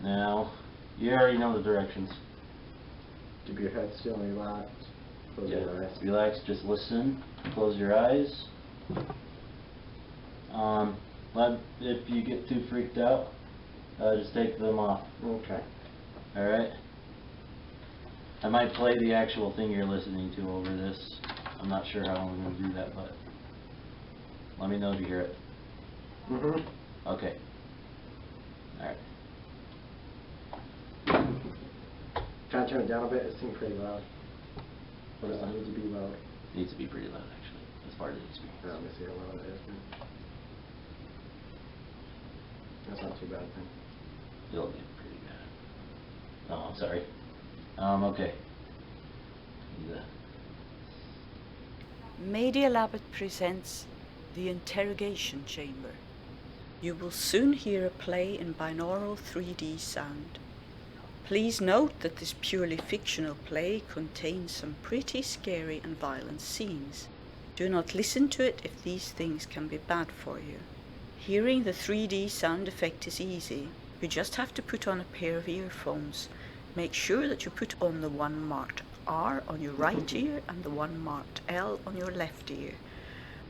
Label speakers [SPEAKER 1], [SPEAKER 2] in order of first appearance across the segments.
[SPEAKER 1] Now, you already know the directions.
[SPEAKER 2] Keep your head still and relax. Close your eyes.
[SPEAKER 1] Relax, just listen. Close your eyes. If you get too freaked out, just take them off.
[SPEAKER 2] Okay.
[SPEAKER 1] Alright? I might play the actual thing you're listening to over this. I'm not sure how I'm going to do that, but let me know if you hear it.
[SPEAKER 2] Mm-hmm.
[SPEAKER 1] Okay. Alright.
[SPEAKER 2] Try to turn it down a bit. It seems pretty loud. Or does it need to be loud?
[SPEAKER 1] It needs to be pretty loud, actually. That's part of the experience.
[SPEAKER 2] Yeah, let me see how loud it is. That's not too bad, I think.
[SPEAKER 1] It'll get pretty bad. Oh, I'm sorry. Okay.
[SPEAKER 3] Medielabbet presents The Interrogation Chamber. You will soon hear a play in binaural 3D sound. Please note that this purely fictional play contains some pretty scary and violent scenes. Do not listen to it if these things can be bad for you. Hearing the 3D sound effect is easy. You just have to put on a pair of earphones. Make sure that you put on the one marked R on your right ear and the one marked L on your left ear.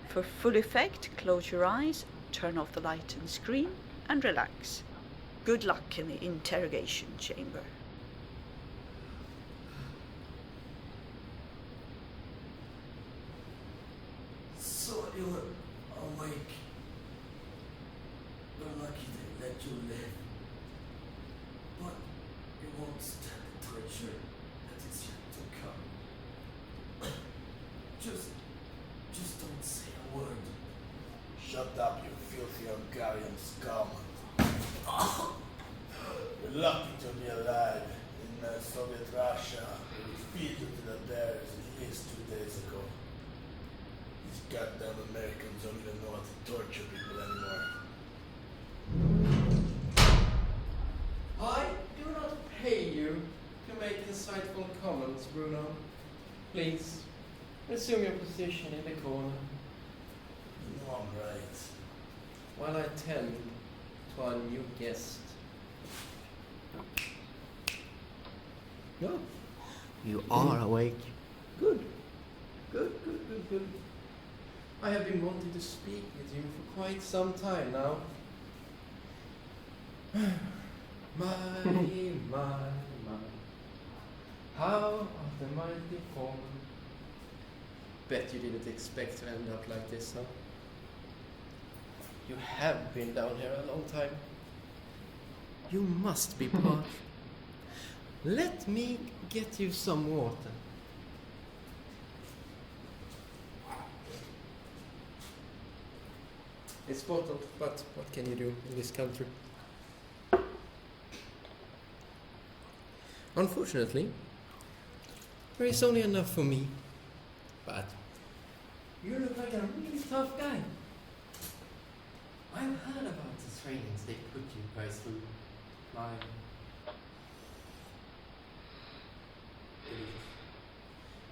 [SPEAKER 3] For full effect, close your eyes, turn off the light and screen, and relax. Good luck in the interrogation chamber.
[SPEAKER 4] So you're awake. You're lucky they let you live. But you won't stand the torture that is yet to come. Just don't say a word. Shut up, you filthy Hungarian scum. You're lucky to be alive. In Soviet Russia, we feed you to the bears at least 2 days ago. These goddamn Americans don't even know how to torture people anymore.
[SPEAKER 5] I do not pay you to make insightful comments, Bruno. Please, resume your position in the corner
[SPEAKER 4] You know I'm right.
[SPEAKER 5] while I tend to our new guest. No, you are awake. Good. Good. I have been wanting to speak with you for quite some time now. My. How are the mighty fallen? Bet you didn't expect to end up like this, huh? You have been down here a long time. You must be parched. Let me get you some water. It's bottled, but what can you do in this country? Unfortunately, there is only enough for me. But you look like a really tough guy. I've heard about the trainings they put you guys through. Like,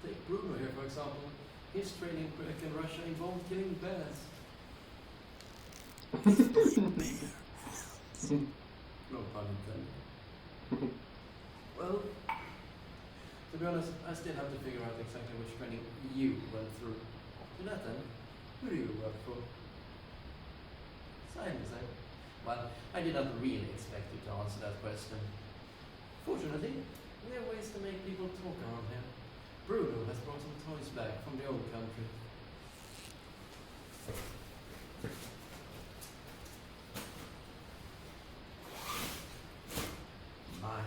[SPEAKER 5] take Bruno here, for example. His training back in Russia involved killing bears. No pun intended. Well, to be honest, I still have to figure out exactly which training you went through. To that end, who do you work for? Science, eh? Well, I did not really expect you to answer that question. Fortunately, there are ways to make people talk around here. Bruno has brought some toys back from the old country. My,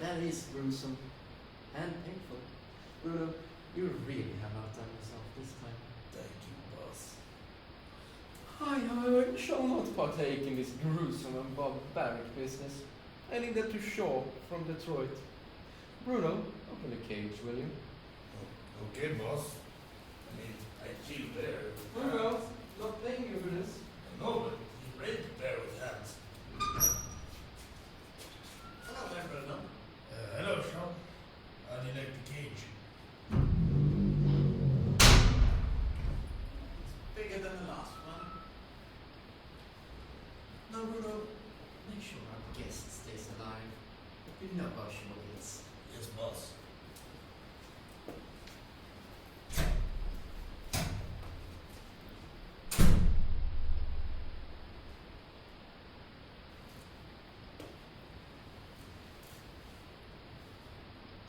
[SPEAKER 5] that is gruesome and painful. Bruno, you really have outdone yourself this time.
[SPEAKER 4] Thank you, boss.
[SPEAKER 5] I shall not partake in this gruesome and barbaric business. I need that to shore from Detroit. Bruno, open the cage, will you?
[SPEAKER 4] Okay, boss. I mean, I kill bear.
[SPEAKER 5] Bruno, not paying you for this.
[SPEAKER 4] No, but he raped bear with hands. Hello there, Bruno. Hello, Sean. How do you like the cage? It's bigger than the last one.
[SPEAKER 5] No, Bruno, make sure our guest stays alive. You know how she is.
[SPEAKER 4] Yes, boss.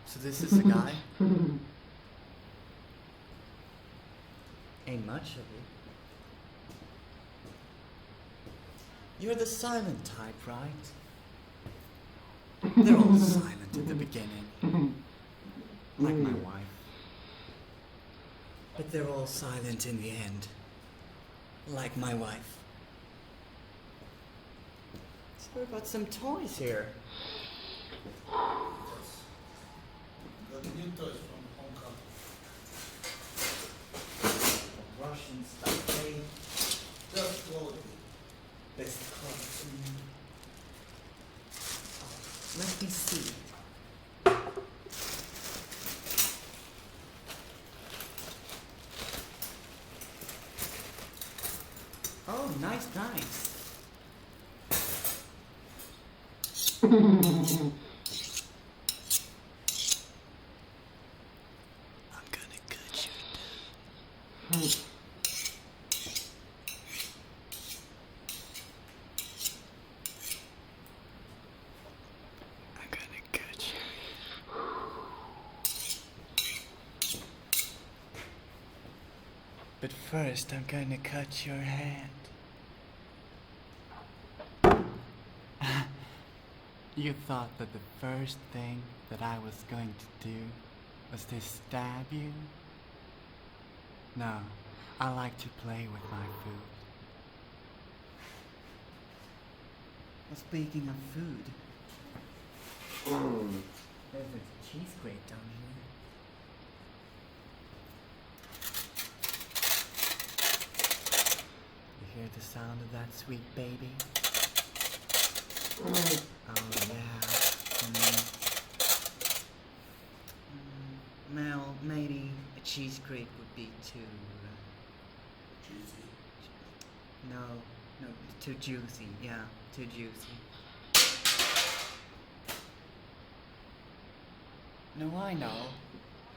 [SPEAKER 6] So this is the guy? Ain't much of it. You're the silent type, right? They're all silent at the beginning. Like my wife. But they're all silent in the end. Like my wife. So we've got some toys here.
[SPEAKER 4] Yes. Got new toys from Hong Kong.
[SPEAKER 6] Russian stuff, eh?
[SPEAKER 4] Just quality.
[SPEAKER 6] Best quality. Let me see. Oh, nice. I'm gonna cut you. I'm gonna cut you. But first, I'm gonna cut your hand. You thought that the first thing that I was going to do was to stab you? No, I like to play with my food. Well, speaking of food, there's a cheese grate down here. You hear the sound of that sweet baby? Oh yeah. Well, maybe a cheese grate would be too.
[SPEAKER 4] Cheesy.
[SPEAKER 6] No, too juicy. Yeah, too juicy. No, I know.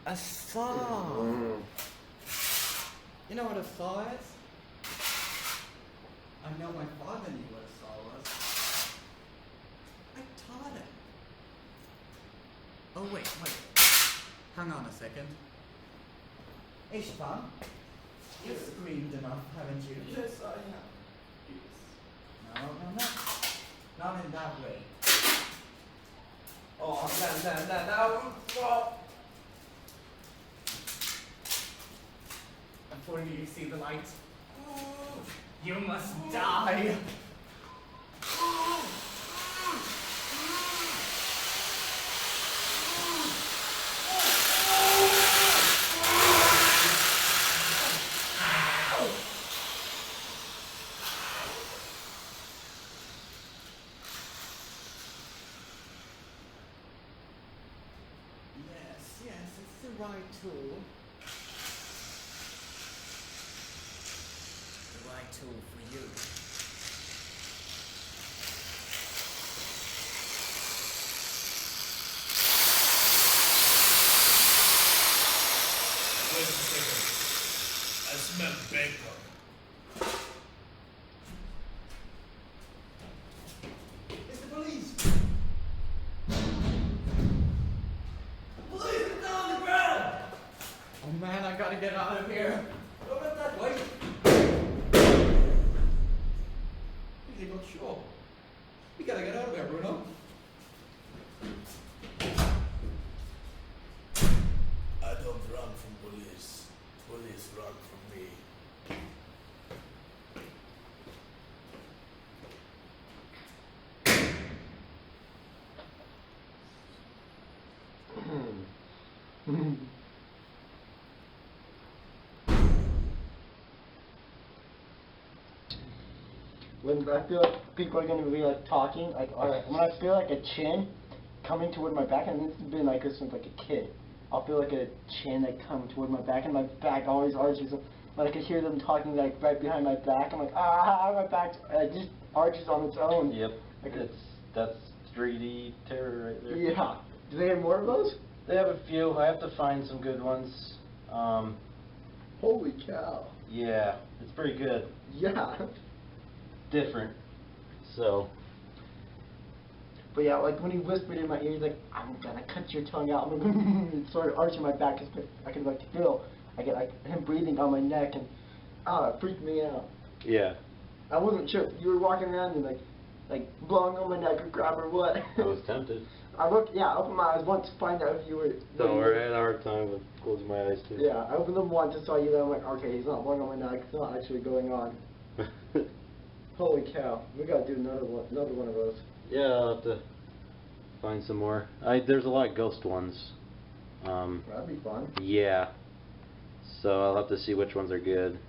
[SPEAKER 6] A saw. You know what a saw is? I know my father knew what a saw was. I taught him. Oh, wait. Hang on a second. Ishvan, you've screamed enough, haven't you?
[SPEAKER 2] Yes, I have.
[SPEAKER 6] No. Not in that way.
[SPEAKER 2] Oh, no. Oh.
[SPEAKER 6] Before you see the light, you must die. Yes, it's the right tool. The right tool for you.
[SPEAKER 4] Wait a second. I smell bacon.
[SPEAKER 6] It's the police!
[SPEAKER 2] Police are down on the ground!
[SPEAKER 6] Oh man, I gotta get out of here.
[SPEAKER 2] Go back that way.
[SPEAKER 5] They got shot. We gotta get out of there, Bruno.
[SPEAKER 4] I don't run from police. Police run from me.
[SPEAKER 2] When I feel like people are going to be like talking, like when I feel like a chin coming toward my back, and this has been like this since like a kid, I'll feel like a chin like come toward my back, and my back always arches. When I can hear them talking like right behind my back, I'm like, my back just arches on its own.
[SPEAKER 1] Yep,
[SPEAKER 2] Like
[SPEAKER 1] that's 3D terror right there.
[SPEAKER 2] Yeah. Do they have more of those?
[SPEAKER 1] They have a few. I have to find some good ones.
[SPEAKER 2] Holy cow.
[SPEAKER 1] Yeah, it's pretty good.
[SPEAKER 2] Yeah.
[SPEAKER 1] Different. So.
[SPEAKER 2] But yeah, like when he whispered in my ear, he's like, I'm gonna cut your tongue out. I'm like, sort of arching my back because I can like feel, I get like him breathing on my neck, and it freaked me out.
[SPEAKER 1] Yeah.
[SPEAKER 2] I wasn't sure. You were walking around and like blowing on my neck or grab or what.
[SPEAKER 1] I was tempted.
[SPEAKER 2] I opened my eyes once to find out if you were.
[SPEAKER 1] Don't worry, I had a hard time with closing my eyes too.
[SPEAKER 2] Yeah, I opened them once and saw you there. I'm like, okay, he's not blowing on my neck. It's not actually going on. Holy cow, we gotta do another one of those.
[SPEAKER 1] Yeah, I'll have to find some more. There's a lot of ghost ones.
[SPEAKER 2] That'd be fun.
[SPEAKER 1] Yeah. So I'll have to see which ones are good.